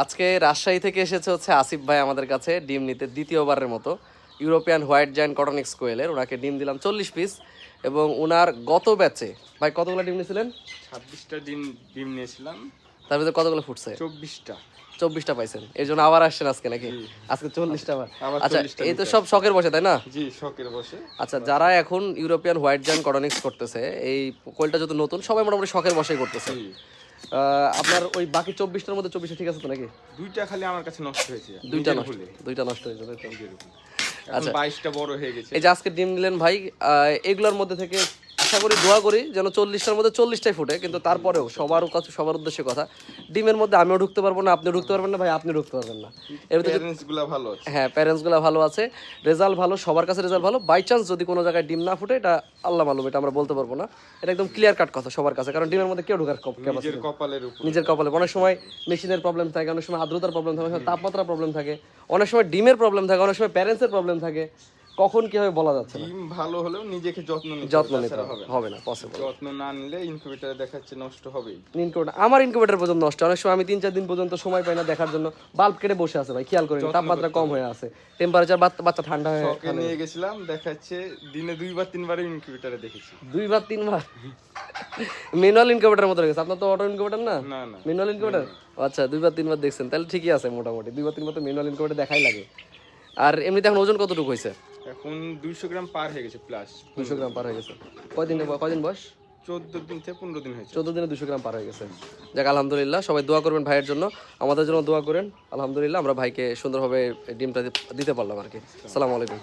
আজকে রাজশাহী থেকে এসেছে হচ্ছে আসিফ ভাই আমাদের কাছে ডিম নিতে দ্বিতীয়বারের মতো ইউরোপিয়ান হোয়াইট জায়ান্ট কটনিক্স কোয়েলের। ওনাকে ডিম দিলাম 40 পিস এবং ওনার গত ব্যাচে ভাই কতগুলো ডিম নিয়েছিলেন? 26টা ডিম নিয়েছিলাম, তার ভিতরে কতগুলো ফুটছে? 24টা। 24টা পাইছেন, এই জন্য আবার আসছেন আজকে নাকি? আজকে 40টা আবার। আবার আচ্ছা 40টা এই তো সব শখের বসে তাই না? জি, শখের বসে। আচ্ছা যারা এখন ইউরোপিয়ান হোয়াইট জায়ান্ট কটনিক্স করতেছে, এই কোয়েলটা যত নতুন সবাই মোটামুটি শখের বসেই করতেছে। জি, আপনার ওই বাকি 24টার মধ্যে 24টা ঠিক আছে তো নাকি? দুইটা খালি আমার কাছে নষ্ট হয়েছে, দুইটা নিজের নষ্ট, ভুলে। দুইটা নষ্ট হয়ে যাবে তো। নিজের ভুলে। আচ্ছা। এখন 22টা বড় হয়ে গেছে। এই যে আজকে ডিম নিলেন ভাই, এগুলোর মধ্যে থেকে আশা করি দোয়া করি যেন 40টার মধ্যে 40টাই ফুটে, কিন্তু তারপরেও সবার কাছে সবার উদ্দেশ্যে কথা, ডিমের মধ্যে আমিও ঢুকতে পারবো না, আপনিও ঢুকতে পারবেন না ভাই, আপনি ঢুকতে পারবেন না। এর ভিতরে প্যারেন্টসগুলো ভালো আছে। হ্যাঁ প্যারেন্টসগুলো ভালো আছে, রেজাল্ট ভালো, সবার কাছে রেজাল্ট ভালো। বাই চান্স যদি কোনো জায়গায় ডিম না ফুটে এটা আল্লাহ মালুম, এটা আমরা বলতে পারবো না, এটা একদম ক্লিয়ার কাট কথা সবার কাছে, কারণ ডিমের মধ্যে কেউ ঢোকার নিজের ক্যাপাসিটি কপালের উপর। নিজের কপালে। অনেক সময় মেশিনের প্রবলেম থাকে, অনেক সময় আর্দ্রতার প্রবলেম থাকে, অনেক সময় তাপমাত্রার প্রবলেম থাকে, অনেক সময় ডিমের প্রবলেম থাকে, অনেক সময় প্যারেন্টসের প্রবলেম থাকে, কখন কি হবে বলা যাচ্ছে না। ডিম ভালো হলেও নিজেকে যত্ন নিতে হবে না, পসিবল। যত্ন না নিলে ইনকিউবেটরে দেখাচ্ছে নষ্ট হবেই। ইনকিউবেটর, আমার ইনকিউবেটর পর্যন্ত নষ্ট, অনেক সময় আমি 3-4 দিন পর্যন্ত সময় পাই না দেখার জন্য, বাল্ব কেটে বসে আছে ভাই, খেয়াল করেন তাপমাত্রা কম হয়ে আছে, টেম্পারেচার বাচ্চা ঠান্ডা হয়ে শখে নিয়ে গেছিলাম, দেখাচ্ছে দিনে 2-3 বার ইনকিউবেটরে দেখেছি। 2-3 বার ম্যানুয়াল ইনকিউবেটরের মতো গেছে। আপনার তো অটো ইনকিউবেটর না, না না, ম্যানুয়াল ইনকিউবেটর। আচ্ছা 2-3 বার দেখছেন, তাহলে ঠিকই আছে মোটামুটি। 2-3 বার তো ম্যানুয়াল ইনকিউবেটর দেখাই লাগে। আর এমনিতে এখন ওজন কতটুকু হয়েছে? এখন 200 গ্রাম পার হয়ে গেছে, প্লাস 200 গ্রাম পার হয়ে গেছে। কয়দিন বয়স? 14 দিন থেকে 15 দিন হয়েছে। 14 দিনে 200 গ্রাম পার হয়ে গেছে। যাক আলহামদুলিল্লাহ, সবাই দোয়া করবেন ভাইয়ের জন্য, আমাদের জন্য দোয়া করেন। আলহামদুলিল্লাহ আমরা ভাইকে সুন্দরভাবে ডিমটা দিতে পারলাম আর কি। আসসালামু আলাইকুম।